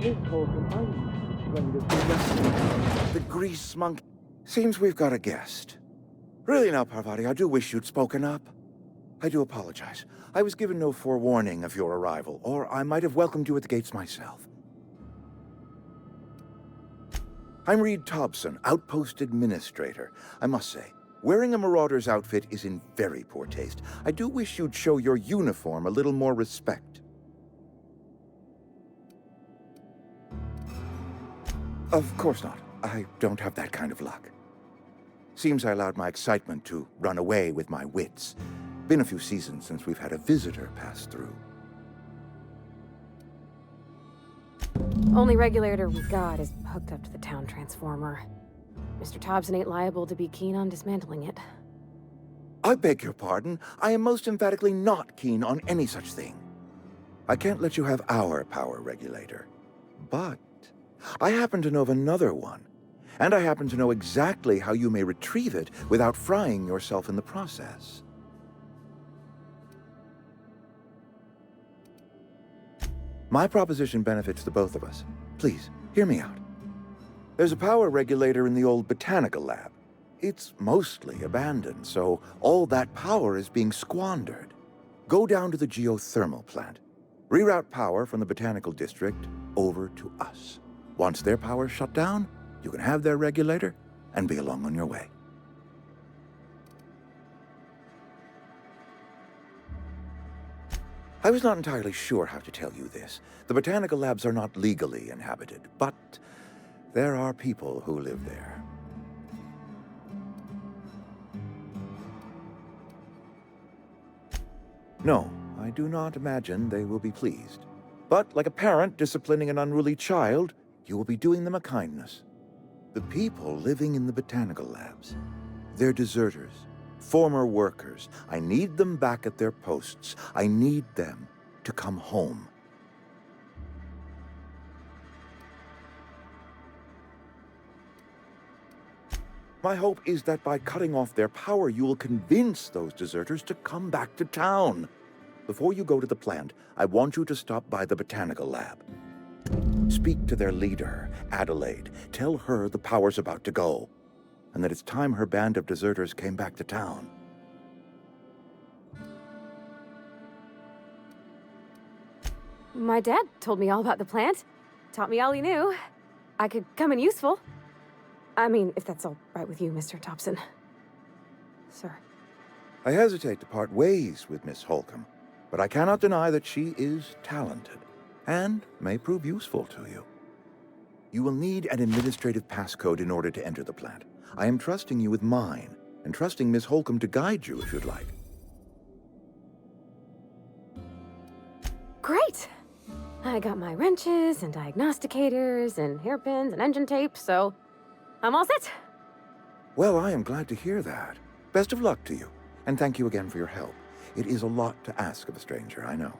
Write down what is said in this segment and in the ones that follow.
Miss Holcomb, I'm going to be the grease monkey. Seems we've got a guest. Really now, Parvati, I do wish you'd spoken up. I do apologize. I was given no forewarning of your arrival, or I might have welcomed you at the gates myself. I'm Reed Thompson, Outpost Administrator. I must say, wearing a Marauder's outfit is in very poor taste. I do wish you'd show your uniform a little more respect. Of course not. I don't have that kind of luck. Seems I allowed my excitement to run away with my wits. Been a few seasons since we've had a visitor pass through. Only regulator we got is hooked up to the town transformer. Mr. Thompson ain't liable to be keen on dismantling it. I beg your pardon. I am most emphatically not keen on any such thing. I can't let you have our power regulator. But I happen to know of another one. And I happen to know exactly how you may retrieve it without frying yourself in the process. My proposition benefits the both of us. Please, hear me out. There's a power regulator in the old botanical lab. It's mostly abandoned, so all that power is being squandered. Go down to the geothermal plant. Reroute power from the botanical district over to us. Once their power's shut down, you can have their regulator and be along on your way. I was not entirely sure how to tell you this. The botanical labs are not legally inhabited, but there are people who live there. No, I do not imagine they will be pleased. But like a parent disciplining an unruly child, you will be doing them a kindness. The people living in the botanical labs, they're deserters, former workers. I need them back at their posts. I need them to come home. My hope is that by cutting off their power, you will convince those deserters to come back to town. Before you go to the plant, I want you to stop by the botanical lab. Speak to their leader, Adelaide. Tell her the power's about to go, and that it's time her band of deserters came back to town. My dad told me all about the plant. Taught me all he knew. I could come in useful. I mean, if that's all right with you, Mr. Thompson. Sir. I hesitate to part ways with Miss Holcomb, but I cannot deny that she is talented and may prove useful to you. You will need an administrative passcode in order to enter the plant. I am trusting you with mine, and trusting Miss Holcomb to guide you if you'd like. Great! I got my wrenches and diagnosticators and hairpins and engine tape, so I'm all set. Well, I am glad to hear that. Best of luck to you, and thank you again for your help. It is a lot to ask of a stranger, I know.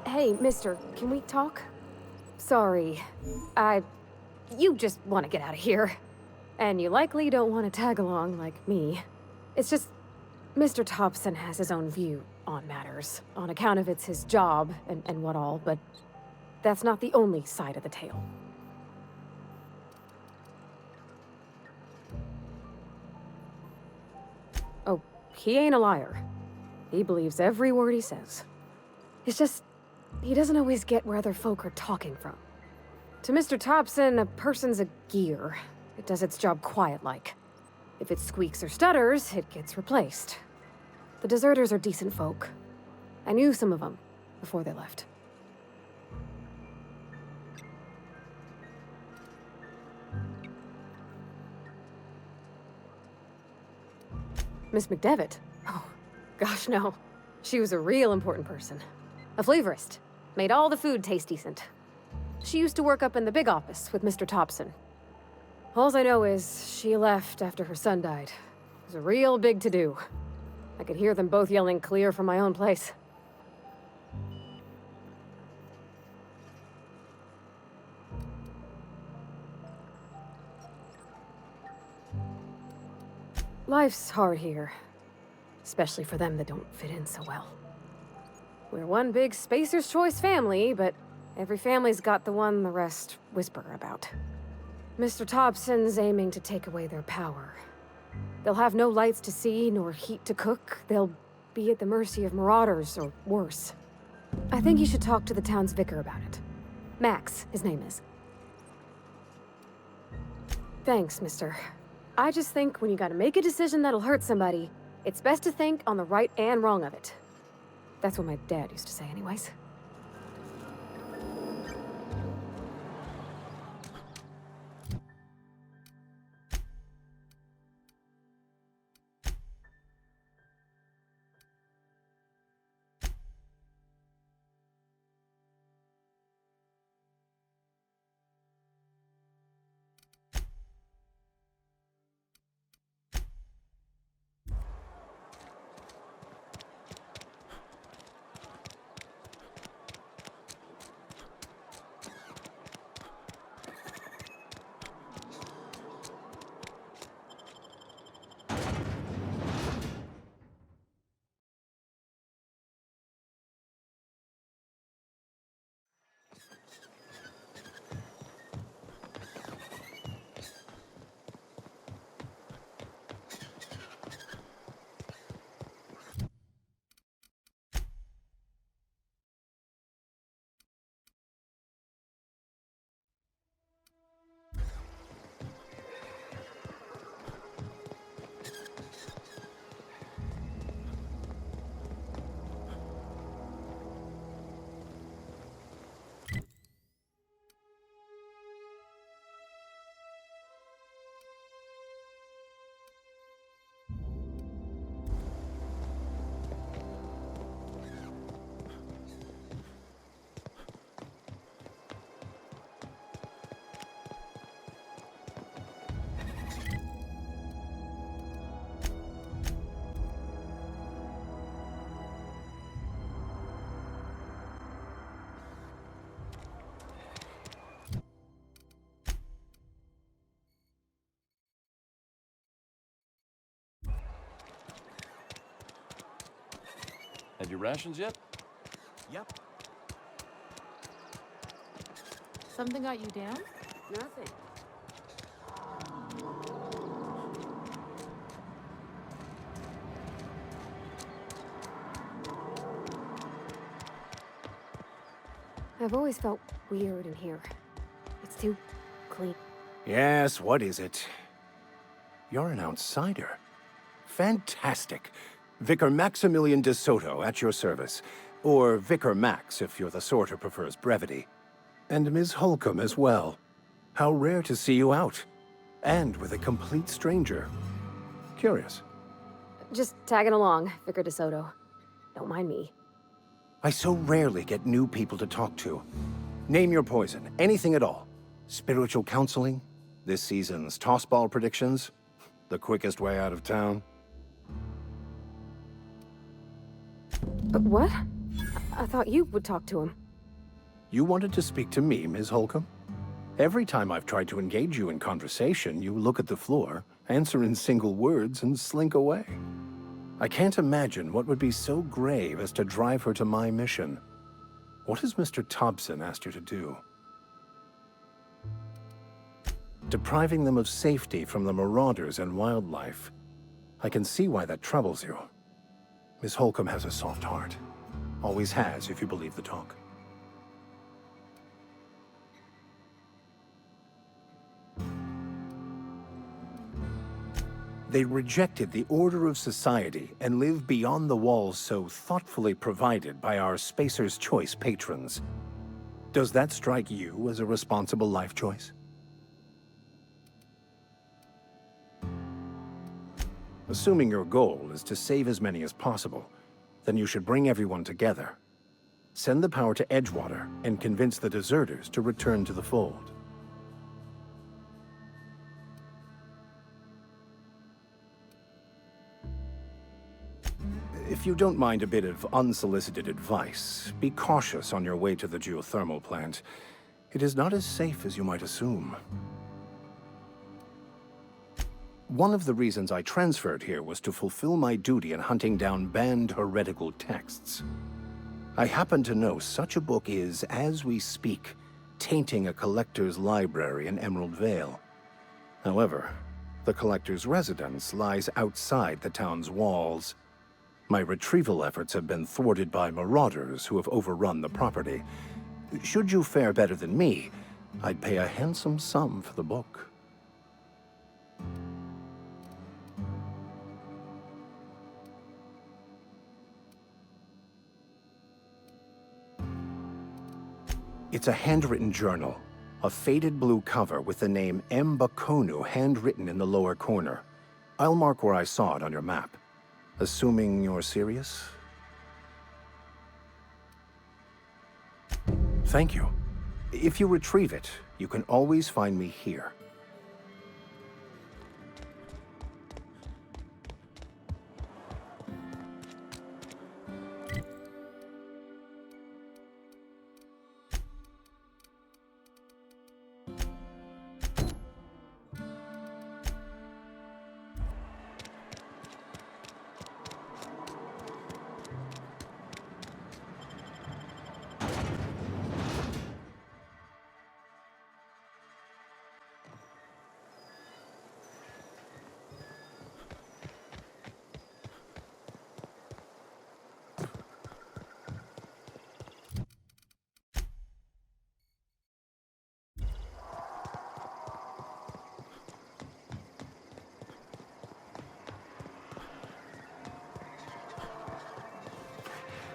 Hey, mister, can we talk? Sorry. You just want to get out of here. And you likely don't want to tag along like me. It's just, Mr. Thompson has his own view on matters, on account of it's his job and what all, but that's not the only side of the tale. Oh, he ain't a liar. He believes every word he says. It's just, he doesn't always get where other folk are talking from. To Mr. Thompson, a person's a gear. It does its job quiet-like. If it squeaks or stutters, it gets replaced. The deserters are decent folk. I knew some of them before they left. Miss McDevitt? Oh, gosh, no. She was a real important person. A flavorist. Made all the food taste decent. She used to work up in the big office with Mr. Thompson. All I know is she left after her son died. was a real big to-do. I could hear them both yelling clear from my own place. Life's hard here. Especially for them that don't fit in so well. We're one big Spacer's Choice family, but every family's got the one the rest whisper about. Mr. Thompson's aiming to take away their power. They'll have no lights to see, nor heat to cook. They'll be at the mercy of marauders, or worse. I think you should talk to the town's vicar about it. Max, his name is. Thanks, mister. I just think when you gotta make a decision that'll hurt somebody, it's best to think on the right and wrong of it. That's what my dad used to say anyways. Had your rations yet? Yep. Something got you down? Nothing. I've always felt weird in here. It's too clean. Yes, what is it? You're an outsider. Fantastic. Vicar Maximilian de Soto at your service. Or Vicar Max, if you're the sort who prefers brevity. And Ms. Holcomb as well. How rare to see you out. And with a complete stranger. Curious. Just tagging along, Vicar DeSoto. Don't mind me. I so rarely get new people to talk to. Name your poison, anything at all. Spiritual counseling? This season's tossball predictions? The quickest way out of town? But what? I thought you would talk to him. You wanted to speak to me, Ms. Holcomb? Every time I've tried to engage you in conversation, you look at the floor, answer in single words, and slink away. I can't imagine what would be so grave as to drive her to my mission. What has Mr. Thompson asked you to do? Depriving them of safety from the marauders and wildlife. I can see why that troubles you. Miss Holcomb has a soft heart. Always has, if you believe the talk. They rejected the order of society and live beyond the walls so thoughtfully provided by our Spacer's Choice patrons. Does that strike you as a responsible life choice? Assuming your goal is to save as many as possible, then you should bring everyone together. Send the power to Edgewater and convince the deserters to return to the fold. If you don't mind a bit of unsolicited advice, be cautious on your way to the geothermal plant. It is not as safe as you might assume. One of the reasons I transferred here was to fulfill my duty in hunting down banned heretical texts. I happen to know such a book is, as we speak, tainting a collector's library in Emerald Vale. However, the collector's residence lies outside the town's walls. My retrieval efforts have been thwarted by marauders who have overrun the property. Should you fare better than me, I'd pay a handsome sum for the book. It's a handwritten journal, a faded blue cover with the name M'Bakono handwritten in the lower corner. I'll mark where I saw it on your map. Assuming you're serious? Thank you. If you retrieve it, you can always find me here.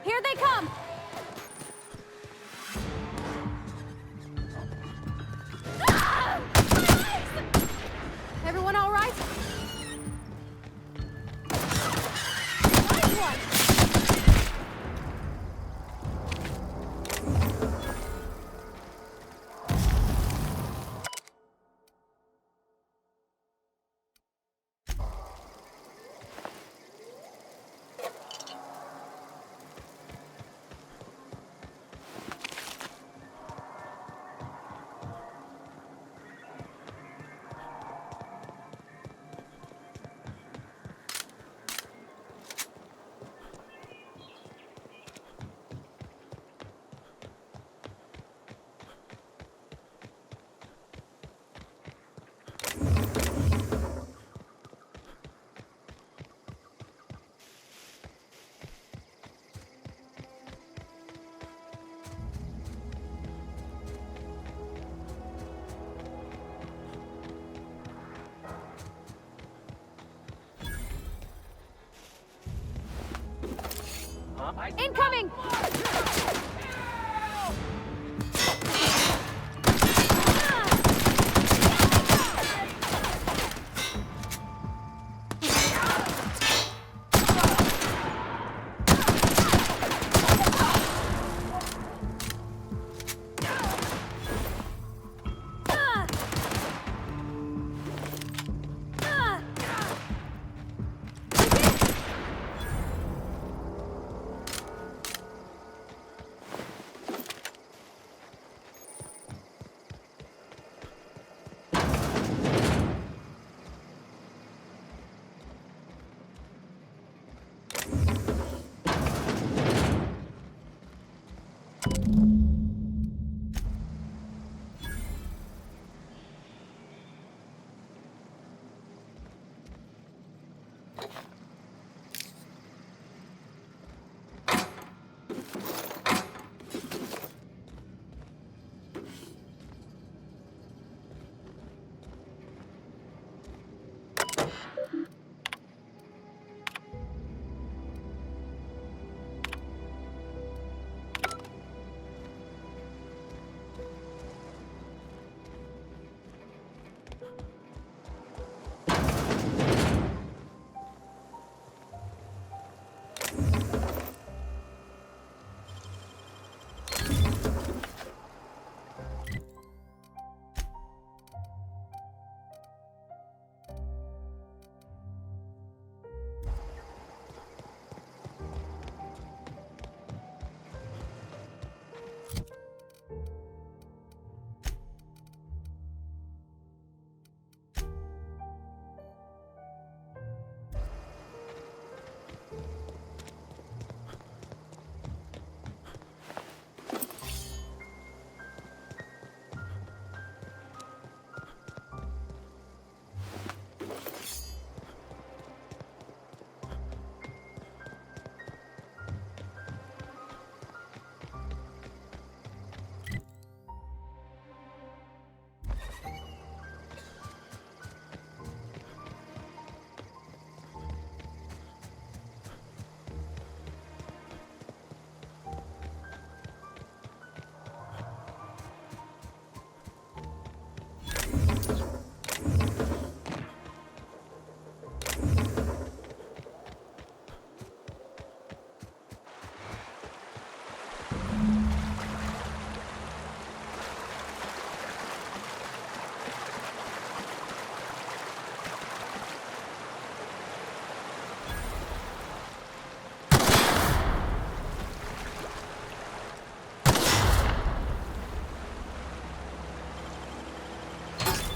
Here they come! Ah! Everyone all right? Nice one! Incoming!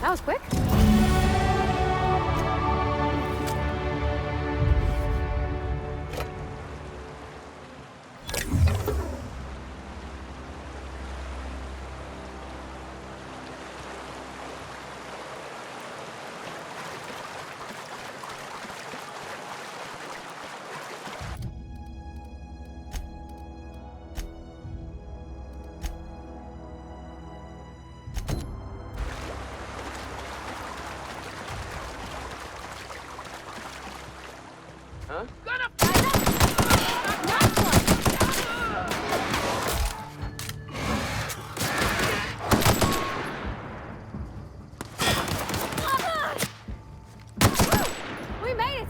That was quick. We made it!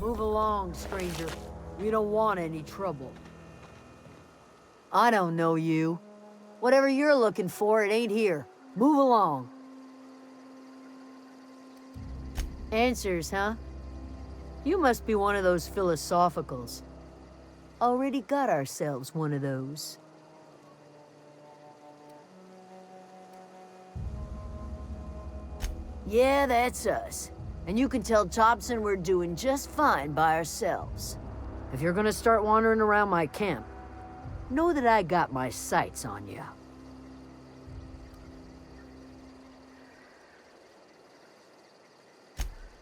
Move along, stranger. We don't want any trouble. I don't know you. Whatever you're looking for, it ain't here. Move along. Answers, huh? You must be one of those philosophicals. Already got ourselves one of those. Yeah, that's us. And you can tell Thompson we're doing just fine by ourselves. If you're gonna start wandering around my camp, know that I got my sights on you.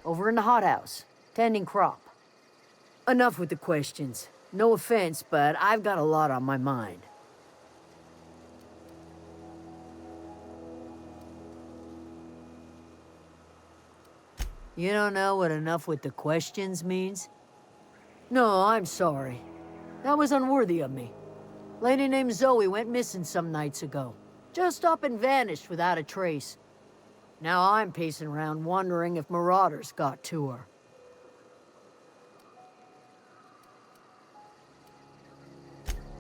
Over in the hothouse, tending crop. Enough with the questions. No offense, but I've got a lot on my mind. You don't know what enough with the questions means? No, I'm sorry. That was unworthy of me. Lady named Zoe went missing some nights ago. Just up and vanished without a trace. Now I'm pacing around wondering if marauders got to her.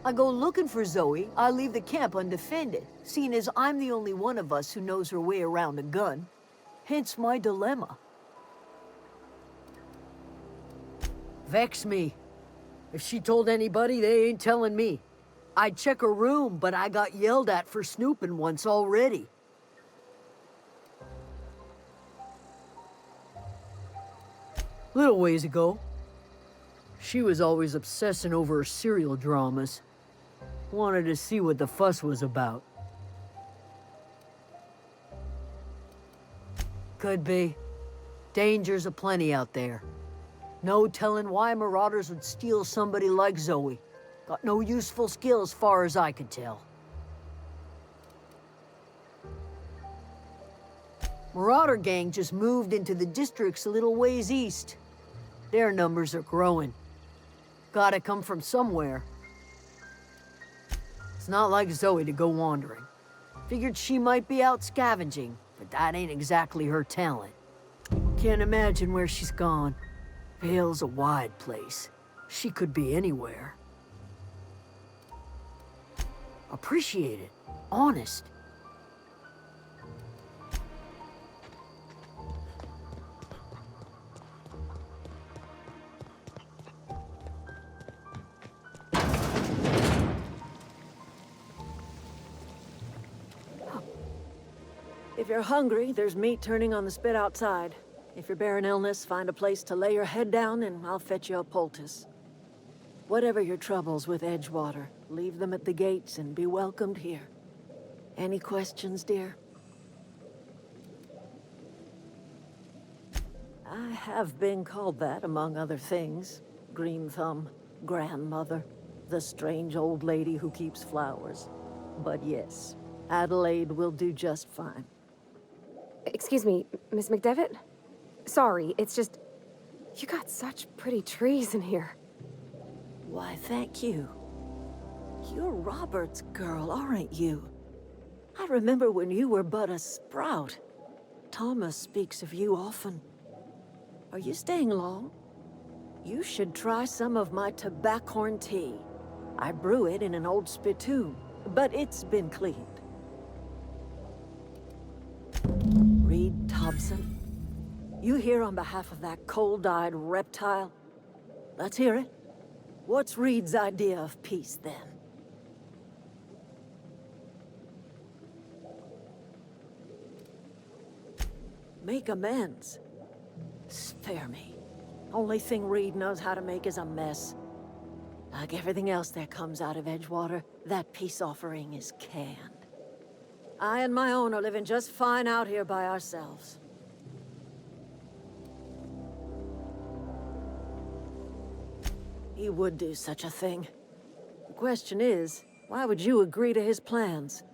I go looking for Zoe, I leave the camp undefended, seeing as I'm the only one of us who knows her way around a gun. Hence my dilemma. Vex me. If she told anybody, they ain't telling me. I'd check her room, but I got yelled at for snooping once already. Little ways ago. She was always obsessing over her serial dramas. Wanted to see what the fuss was about. Could be. Dangers aplenty out there. No telling why marauders would steal somebody like Zoe. Got no useful skill as far as I can tell. Marauder gang just moved into the districts a little ways east. Their numbers are growing. Gotta come from somewhere. It's not like Zoe to go wandering. Figured she might be out scavenging, but that ain't exactly her talent. Can't imagine where she's gone. Vale's a wide place. She could be anywhere. Appreciate it. Honest. If you're hungry, there's meat turning on the spit outside. If you're bearing illness, find a place to lay your head down and I'll fetch you a poultice. Whatever your troubles with Edgewater, leave them at the gates and be welcomed here. Any questions, dear? I have been called that, among other things. Green Thumb, grandmother, the strange old lady who keeps flowers. But yes, Adelaide will do just fine. Excuse me, Miss McDevitt? Sorry, it's just... You got such pretty trees in here. Why, thank you. You're Robert's girl, aren't you? I remember when you were but a sprout. Thomas speaks of you often. Are you staying long? You should try some of my tobaccorn tea. I brew it in an old spittoon, but it's been cleaned. Reed Thompson, you here on behalf of that cold-eyed reptile? Let's hear it. What's Reed's idea of peace, then? Make amends. Spare me. Only thing Reed knows how to make is a mess. Like everything else that comes out of Edgewater, that peace offering is canned. I and my own are living just fine out here by ourselves. He would do such a thing. The question is, why would you agree to his plans?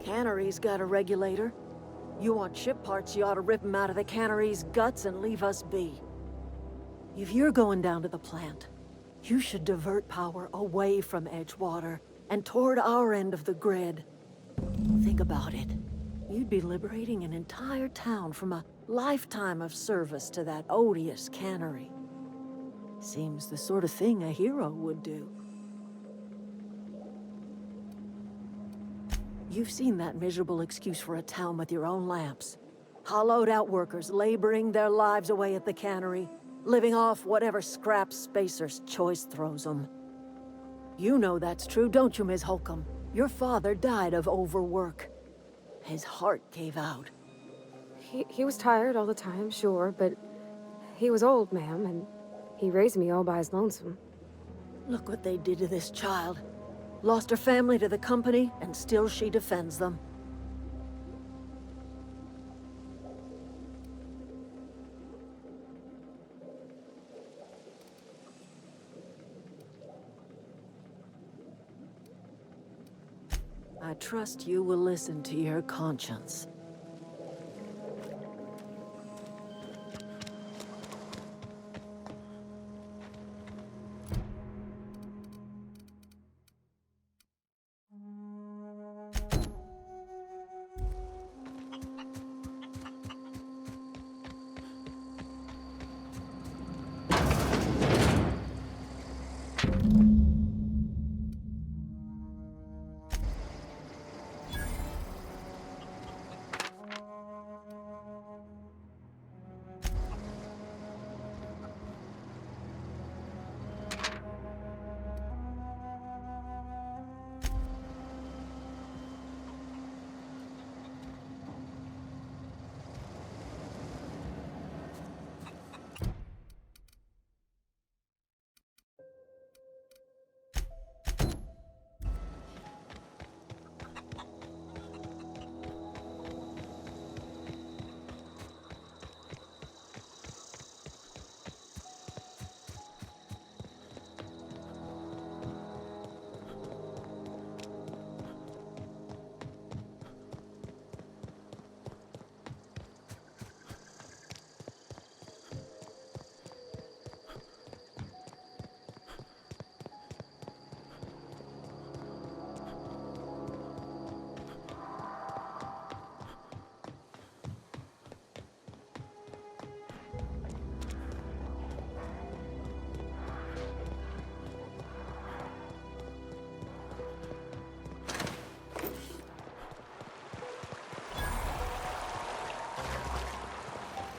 Cannery's got a regulator. You want ship parts, you ought to rip him out of the cannery's guts and leave us be. If you're going down to the plant, you should divert power away from Edgewater and toward our end of the grid. Think about it. You'd be liberating an entire town from a lifetime of service to that odious cannery. Seems the sort of thing a hero would do. You've seen that miserable excuse for a town with your own lamps. Hollowed-out workers laboring their lives away at the cannery, living off whatever scrap Spacer's choice throws them. You know that's true, don't you, Ms. Holcomb? Your father died of overwork. His heart gave out. He was tired all the time, sure, but he was old, ma'am, and he raised me all by his lonesome. Look what they did to this child. Lost her family to the company, and still she defends them. I trust you will listen to your conscience.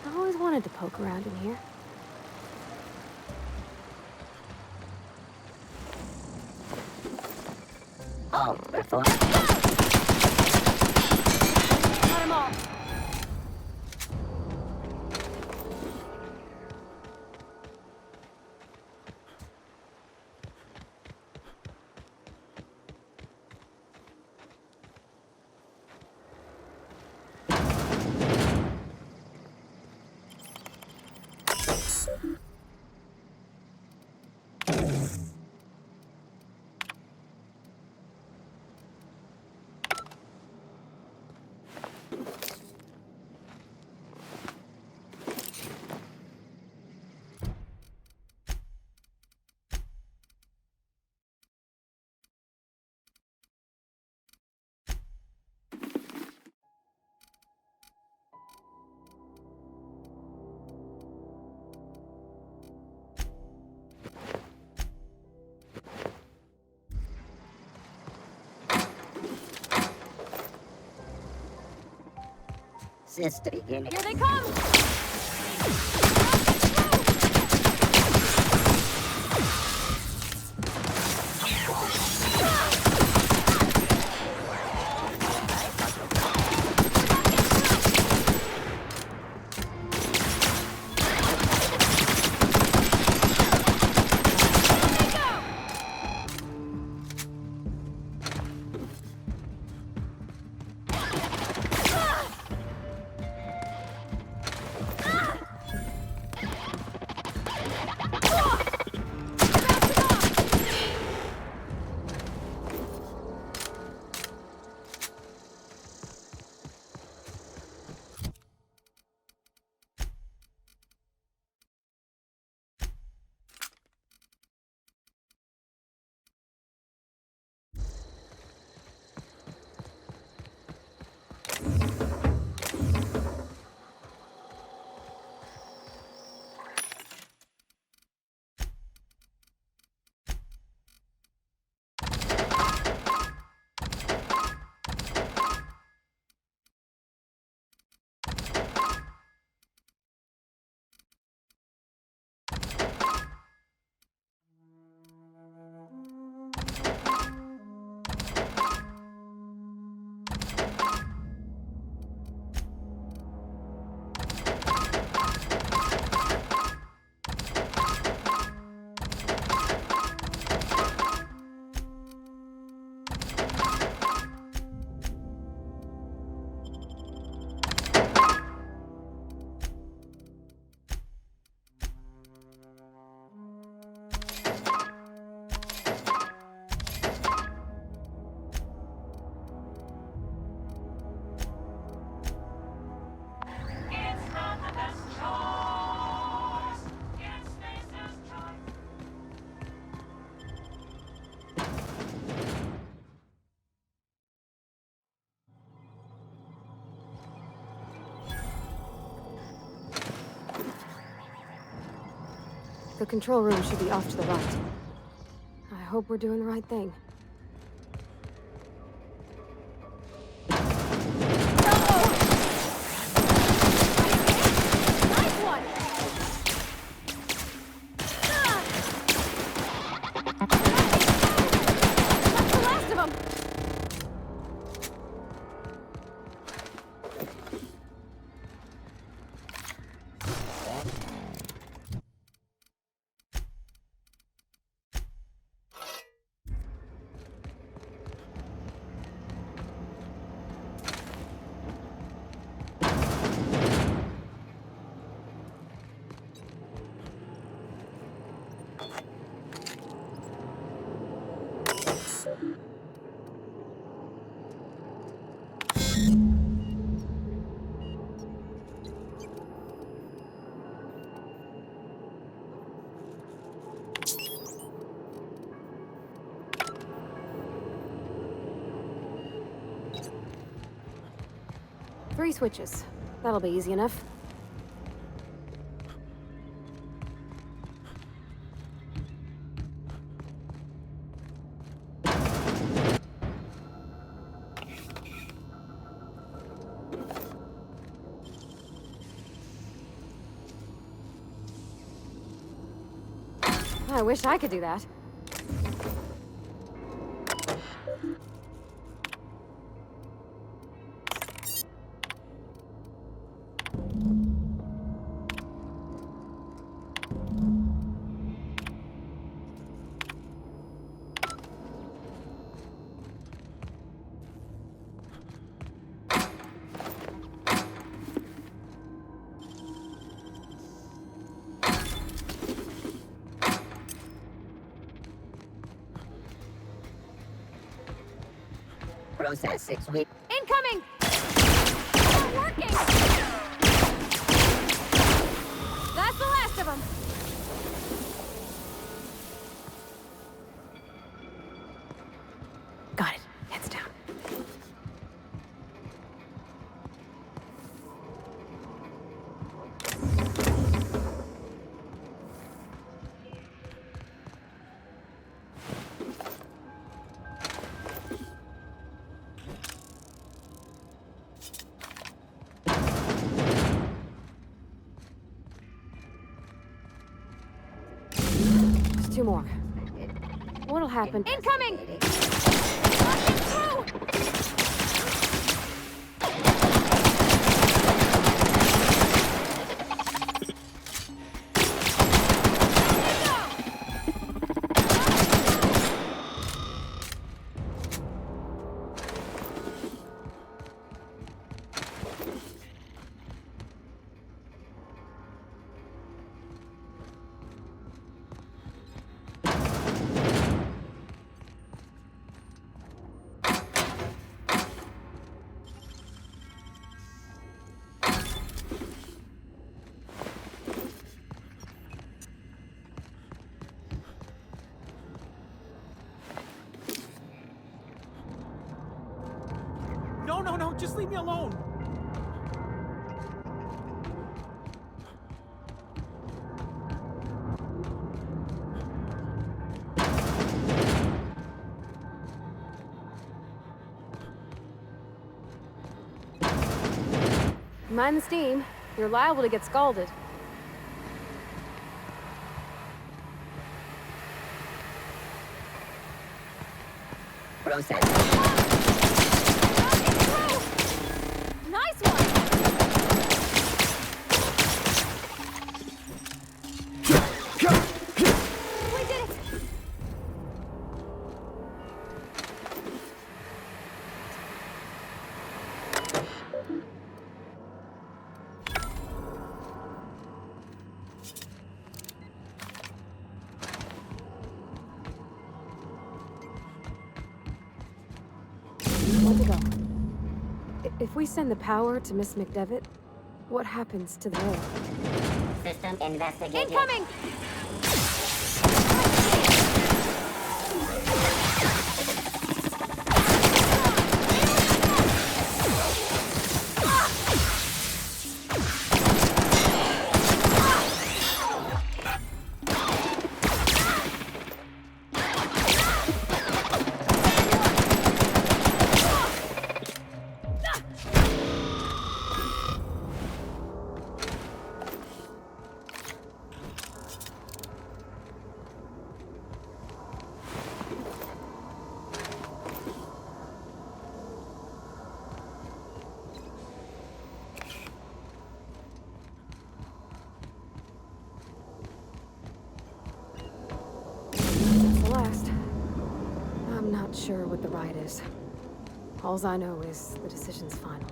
I always wanted to poke around in here. all before. Got 'em all. Sister unit. Here they come! The control room should be off to the right. I hope we're doing the right thing. Nice one! That's the last of them! Three switches. That'll be easy enough. I wish I could do that. Incoming! Not working! That's the last of them! Got it. Heads down. Just two more. What'll happen? Incoming! Blocking through! No, no, no, just leave me alone. Mind the steam. You're liable to get scalded. Nice one! We did it! Where'd to go? If we send the power to Miss McDevitt, what happens to the rail? System investigated. Incoming! Last. I'm not sure what the right is. Alls I know is the decision's final.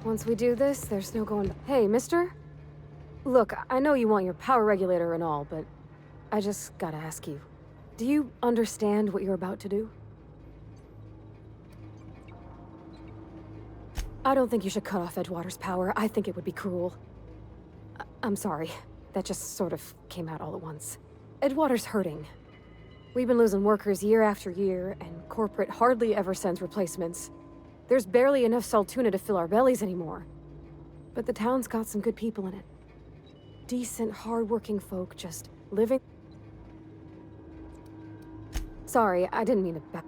Once we do this, there's no going back. Hey, mister? Look, I know you want your power regulator and all, but I just gotta ask you. Do you understand what you're about to do? I don't think you should cut off Edgewater's power. I think it would be cruel. I'm sorry. That just sort of came out all at once. Edgewater's hurting. We've been losing workers year after year, and corporate hardly ever sends replacements. There's barely enough Saltuna to fill our bellies anymore. But the town's got some good people in it. Decent, hard-working folk just living... Sorry, I didn't mean to back...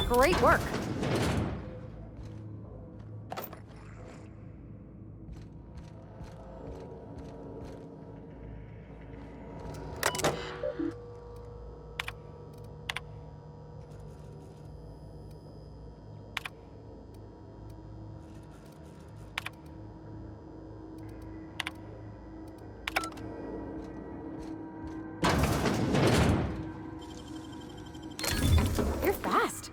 Great work. You're fast.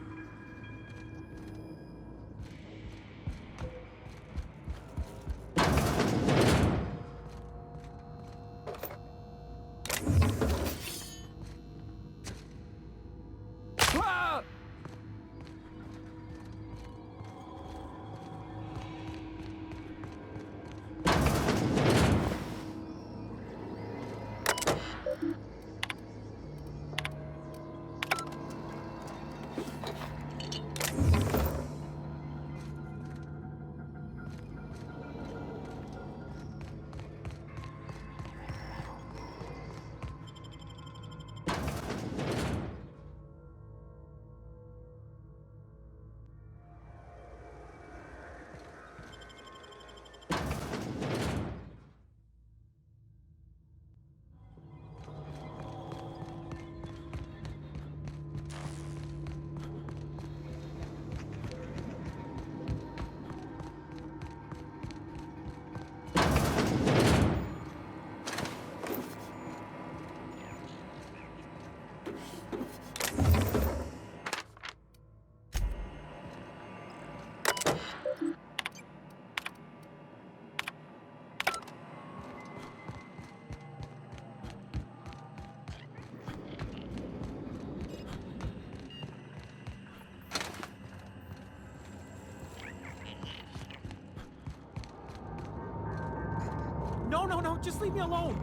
No, no, no, just leave me alone.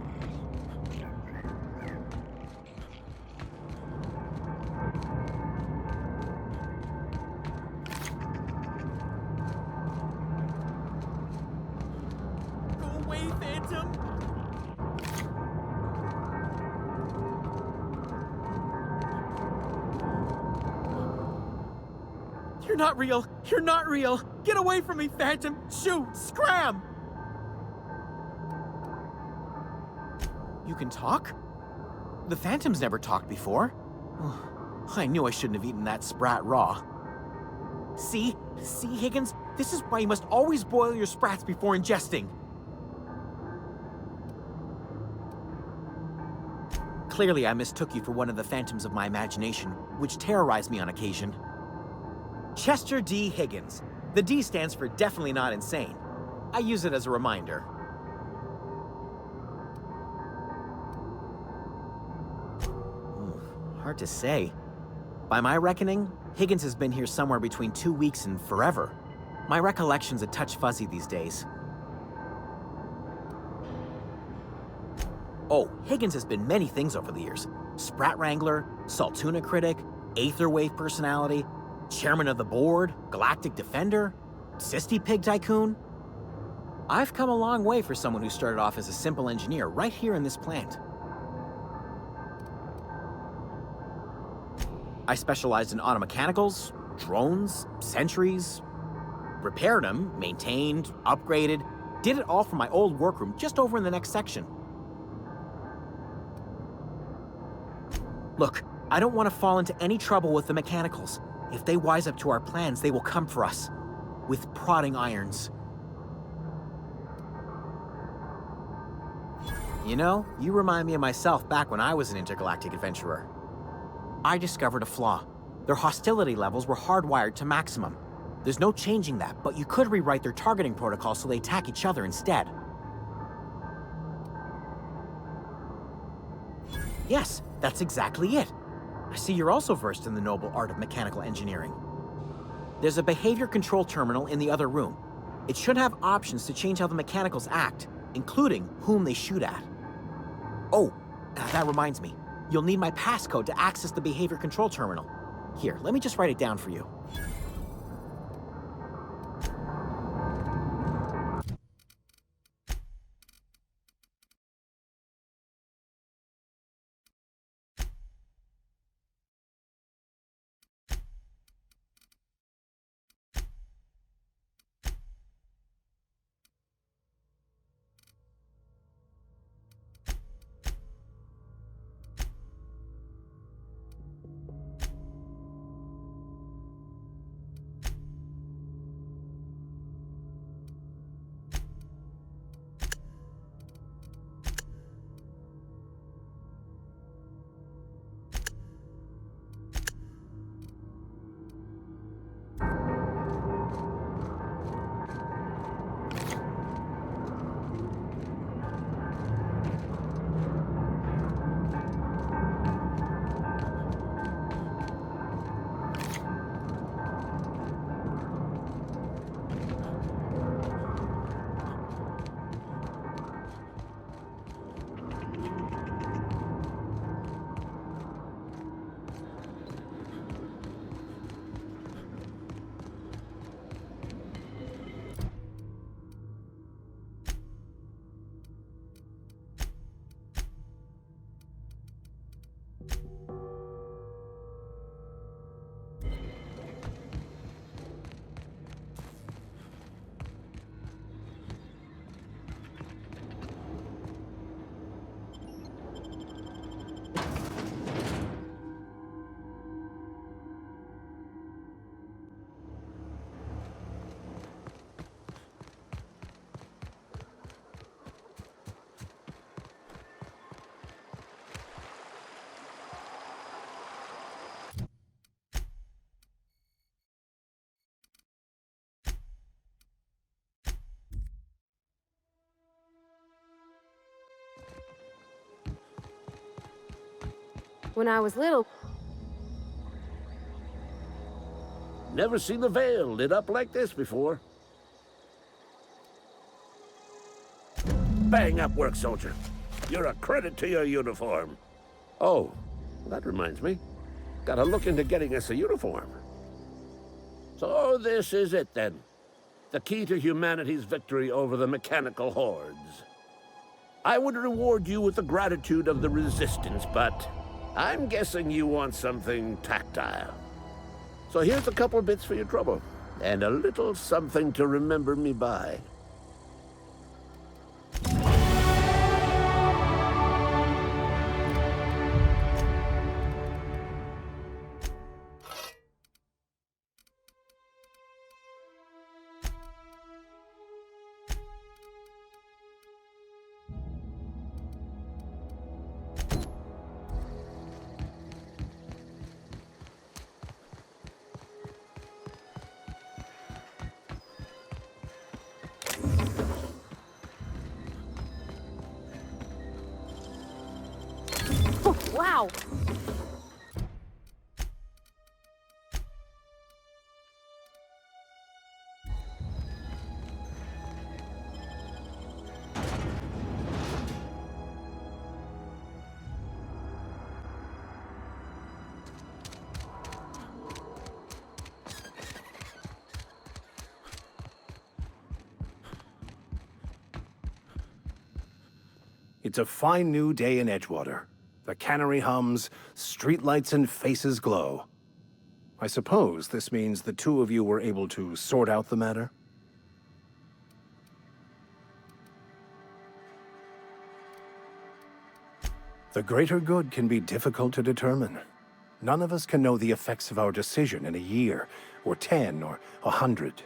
Go away, Phantom. You're not real. You're not real. Get away from me, Phantom. Shoot, scram. You can talk? The Phantom's never talked before. I knew I shouldn't have eaten that sprat raw. See? See, Higgins? This is why you must always boil your sprats before ingesting. Clearly, I mistook you for one of the phantoms of my imagination, which terrorized me on occasion. Chester D. Higgins. The D stands for definitely not insane. I use it as a reminder. Hard to say. By my reckoning, Higgins has been here somewhere between 2 weeks and forever. My recollection's a touch fuzzy these days. Oh, Higgins has been many things over the years. Sprat Wrangler, Saltuna critic, Aetherwave personality, chairman of the board, galactic defender, Sisty Pig tycoon. I've come a long way for someone who started off as a simple engineer right here in this plant. I specialized in automechanicals, drones, sentries, repaired them, maintained, upgraded, did it all from my old workroom just over in the next section. Look, I don't want to fall into any trouble with the mechanicals. If they wise up to our plans, they will come for us. With prodding irons. You know, you remind me of myself back when I was an intergalactic adventurer. I discovered a flaw. Their hostility levels were hardwired to maximum. There's no changing that, but you could rewrite their targeting protocol so they attack each other instead. Yes, that's exactly it. I see you're also versed in the noble art of mechanical engineering. There's a behavior control terminal in the other room. It should have options to change how the mechanicals act, including whom they shoot at. Oh, that reminds me. You'll need my passcode to access the behavior control terminal. Here, let me just write it down for you. When I was little, Never seen the Vale lit up like this before. Bang up work, soldier. You're a credit to your uniform. Oh, that reminds me. Gotta look into getting us a uniform. So this is it then. The key to humanity's victory over the mechanical hordes. I would reward you with the gratitude of the Resistance, but I'm guessing you want something tactile. So here's a couple bits for your trouble, and a little something to remember me by. wow! It's a fine new day in Edgewater. The cannery hums, streetlights and faces glow. I suppose this means the two of you were able to sort out the matter? The greater good can be difficult to determine. None of us can know the effects of our decision in a year, or 10, or 100.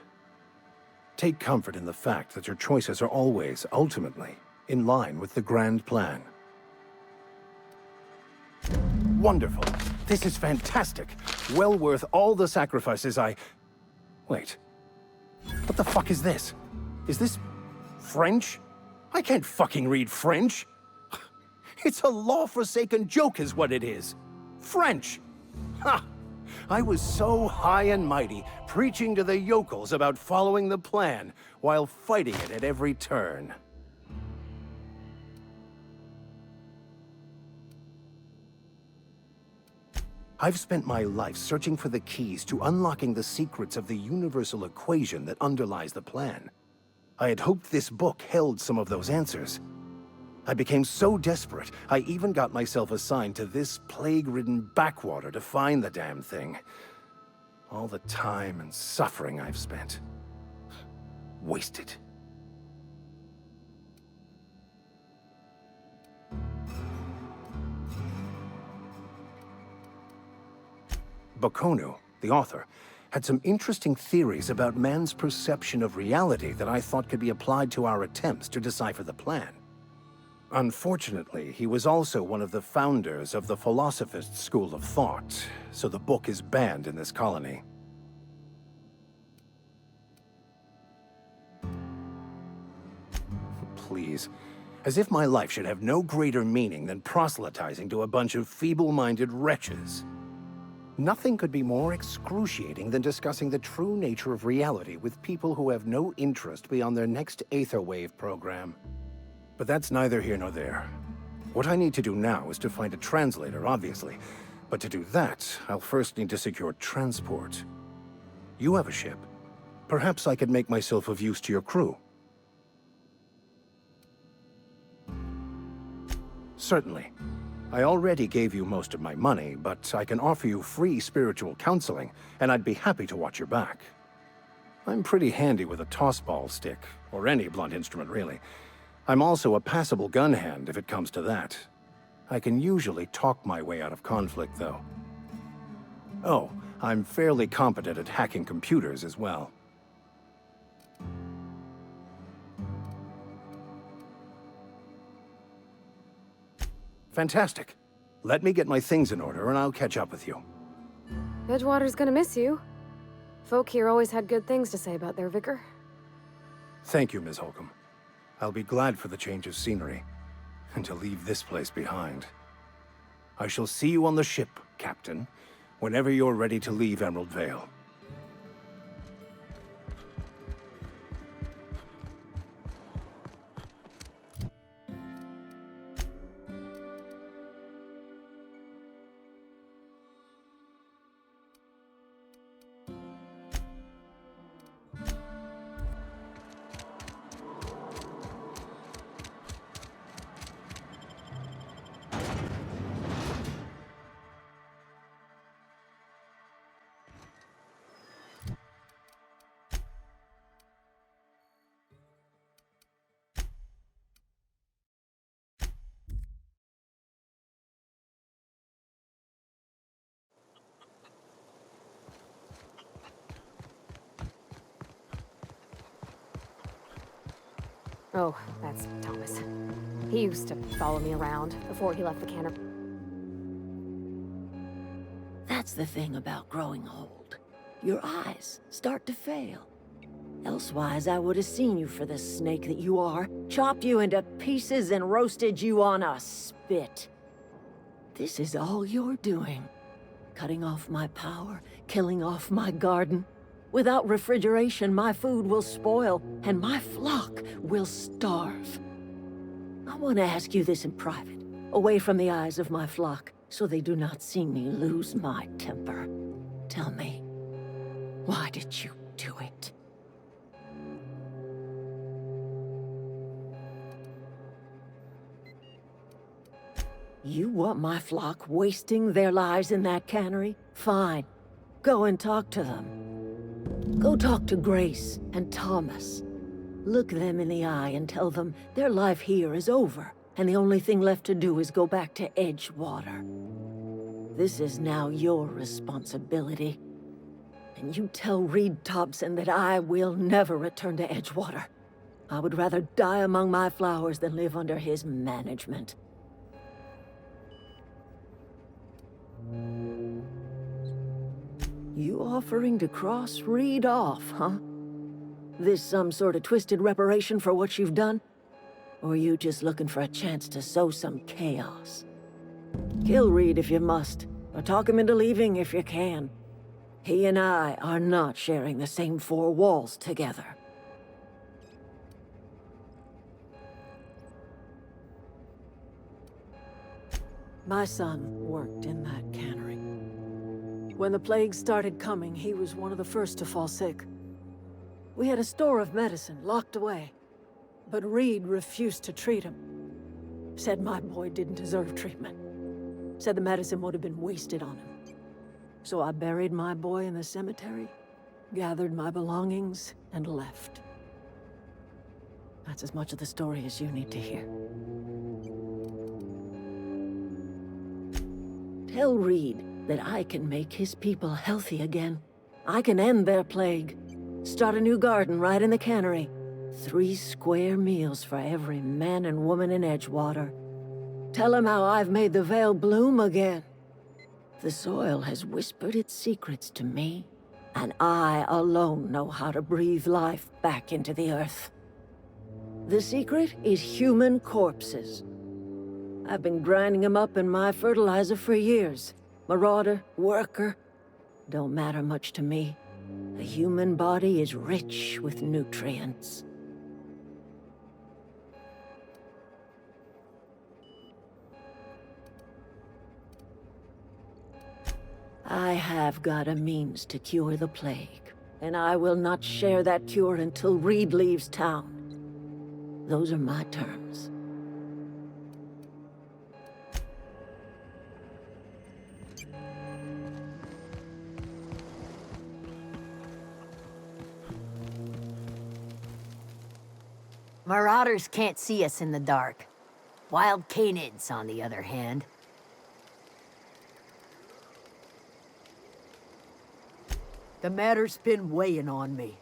Take comfort in the fact that your choices are always, ultimately, in line with the grand plan. Wonderful. This is fantastic. Well worth all the sacrifices Wait. What the fuck is this? Is this French? I can't fucking read French. It's a law-forsaken joke is what it is. French. Ha! I was so high and mighty, preaching to the yokels about following the plan, while fighting it at every turn. I've spent my life searching for the keys to unlocking the secrets of the universal equation that underlies the plan. I had hoped this book held some of those answers. I became so desperate, I even got myself assigned to this plague-ridden backwater to find the damn thing. All the time and suffering I've spent. Wasted. Bakonu, the author, had some interesting theories about man's perception of reality that I thought could be applied to our attempts to decipher the plan. Unfortunately, he was also one of the founders of the Philosophist School of Thought, so the book is banned in this colony. Please. As if my life should have no greater meaning than proselytizing to a bunch of feeble-minded wretches. Nothing could be more excruciating than discussing the true nature of reality with people who have no interest beyond their next Aetherwave program. But that's neither here nor there. What I need to do now is to find a translator, obviously. But to do that, I'll first need to secure transport. You have a ship. Perhaps I could make myself of use to your crew. Certainly. I already gave you most of my money, but I can offer you free spiritual counseling, and I'd be happy to watch your back. I'm pretty handy with a tossball stick, or any blunt instrument, really. I'm also a passable gun hand, if it comes to that. I can usually talk my way out of conflict, though. Oh, I'm fairly competent at hacking computers as well. Fantastic. Let me get my things in order, and I'll catch up with you. Edgewater's gonna miss you. Folk here always had good things to say about their vicar. Thank you, Ms. Holcomb. I'll be glad for the change of scenery, and to leave this place behind. I shall see you on the ship, Captain, whenever you're ready to leave Emerald Vale. Oh, that's Thomas. He used to follow me around before he left the cannery. That's the thing about growing old. Your eyes start to fail. Elsewise, I would have seen you for the snake that you are, chopped you into pieces and roasted you on a spit. This is all you're doing. Cutting off my power, killing off my garden. Without refrigeration, my food will spoil, and my flock will starve. I want to ask you this in private, away from the eyes of my flock, so they do not see me lose my temper. Tell me, why did you do it? You want my flock wasting their lives in that cannery? Fine. Go and talk to them. Go talk to Grace and Thomas. Look them in the eye and tell them their life here is over, and the only thing left to do is go back to Edgewater. This is now your responsibility. And you tell Reed Thompson that I will never return to Edgewater. I would rather die among my flowers than live under his management. You offering to cross Reed off, huh? This some sort of twisted reparation for what you've done? Or you just looking for a chance to sow some chaos? Kill Reed if you must, or talk him into leaving if you can. He and I are not sharing the same four walls together. My son worked in that cannery. When the plague started coming, he was one of the first to fall sick. We had a store of medicine locked away, but Reed refused to treat him. Said my boy didn't deserve treatment. Said the medicine would have been wasted on him. So I buried my boy in the cemetery, gathered my belongings, and left. That's as much of the story as you need to hear. Tell Reed that I can make his people healthy again. I can end their plague. Start a new garden right in the cannery. 3 square meals for every man and woman in Edgewater. Tell him how I've made the Vale bloom again. The soil has whispered its secrets to me, and I alone know how to breathe life back into the earth. The secret is human corpses. I've been grinding them up in my fertilizer for years. Marauder, worker, don't matter much to me. The human body is rich with nutrients. I have got a means to cure the plague, and I will not share that cure until Reed leaves town. Those are my terms. Marauders can't see us in the dark. Wild canids, on the other hand. The matter's been weighing on me.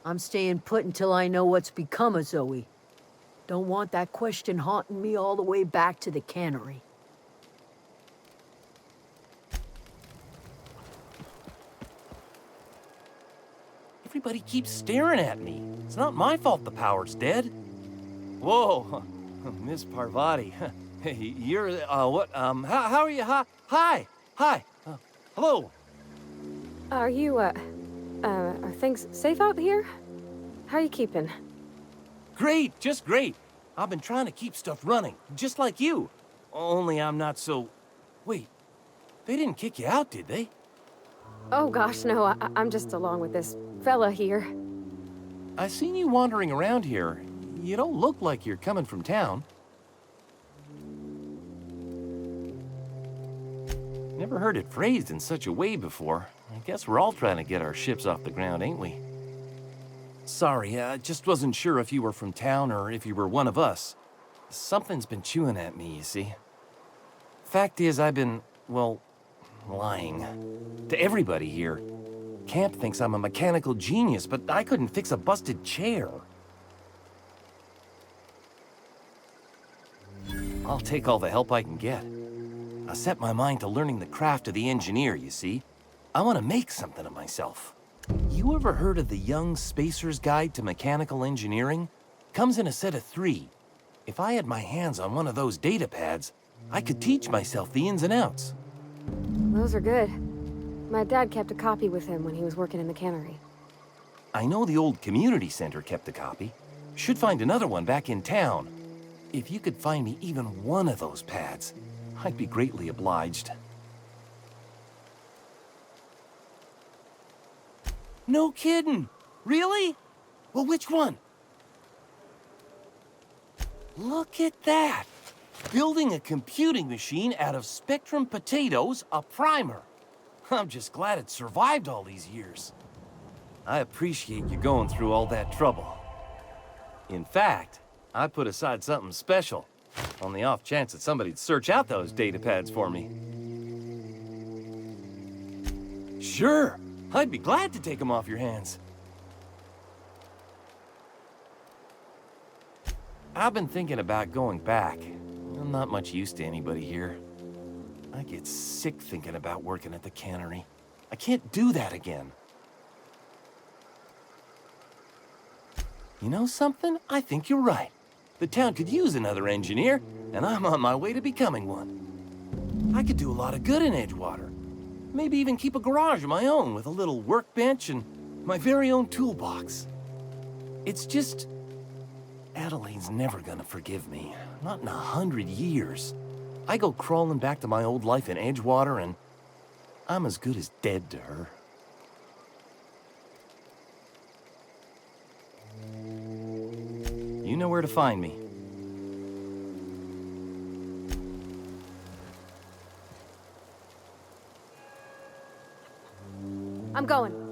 I'm staying put until I know what's become of Zoe. Don't want that question haunting me all the way back to the cannery. Everybody keeps staring at me. It's not my fault the power's dead. Whoa, Miss Parvati. Hey, you're, what, how are you? Hi. Hello. Are you, are things safe out here? How are you keeping? Great, just great. I've been trying to keep stuff running, just like you. Only I'm not so... Wait, they didn't kick you out, did they? Oh gosh, no, I'm just along with this fella here. I seen you wandering around here. You don't look like you're coming from town. Never heard it phrased in such a way before. I guess we're all trying to get our ships off the ground, ain't we? Sorry, I just wasn't sure if you were from town or if you were one of us. Something's been chewing at me, you see. Fact is, I've been, well, lying. To everybody here. Camp thinks I'm a mechanical genius, but I couldn't fix a busted chair. I'll take all the help I can get. I set my mind to learning the craft of the engineer, you see. I want to make something of myself. You ever heard of the Young Spacer's Guide to Mechanical Engineering? Comes in a set of 3. If I had my hands on one of those data pads, I could teach myself the ins and outs. Those are good. My dad kept a copy with him when he was working in the cannery. I know the old community center kept a copy. Should find another one back in town. If you could find me even one of those pads, I'd be greatly obliged. No kidding! Really? Well, which one? Look at that! Building a computing machine out of Spectrum potatoes, a primer. I'm just glad it survived all these years. I appreciate you going through all that trouble. In fact, I put aside something special, on the off chance that somebody'd search out those data pads for me. Sure, I'd be glad to take them off your hands. I've been thinking about going back. I'm not much use to anybody here. I get sick thinking about working at the cannery. I can't do that again. You know something? I think you're right. The town could use another engineer, and I'm on my way to becoming one. I could do a lot of good in Edgewater. Maybe even keep a garage of my own with a little workbench and my very own toolbox. It's just... Adelaide's never gonna forgive me. Not in 100 years. I go crawling back to my old life in Edgewater, and I'm as good as dead to her. You know where to find me. I'm going.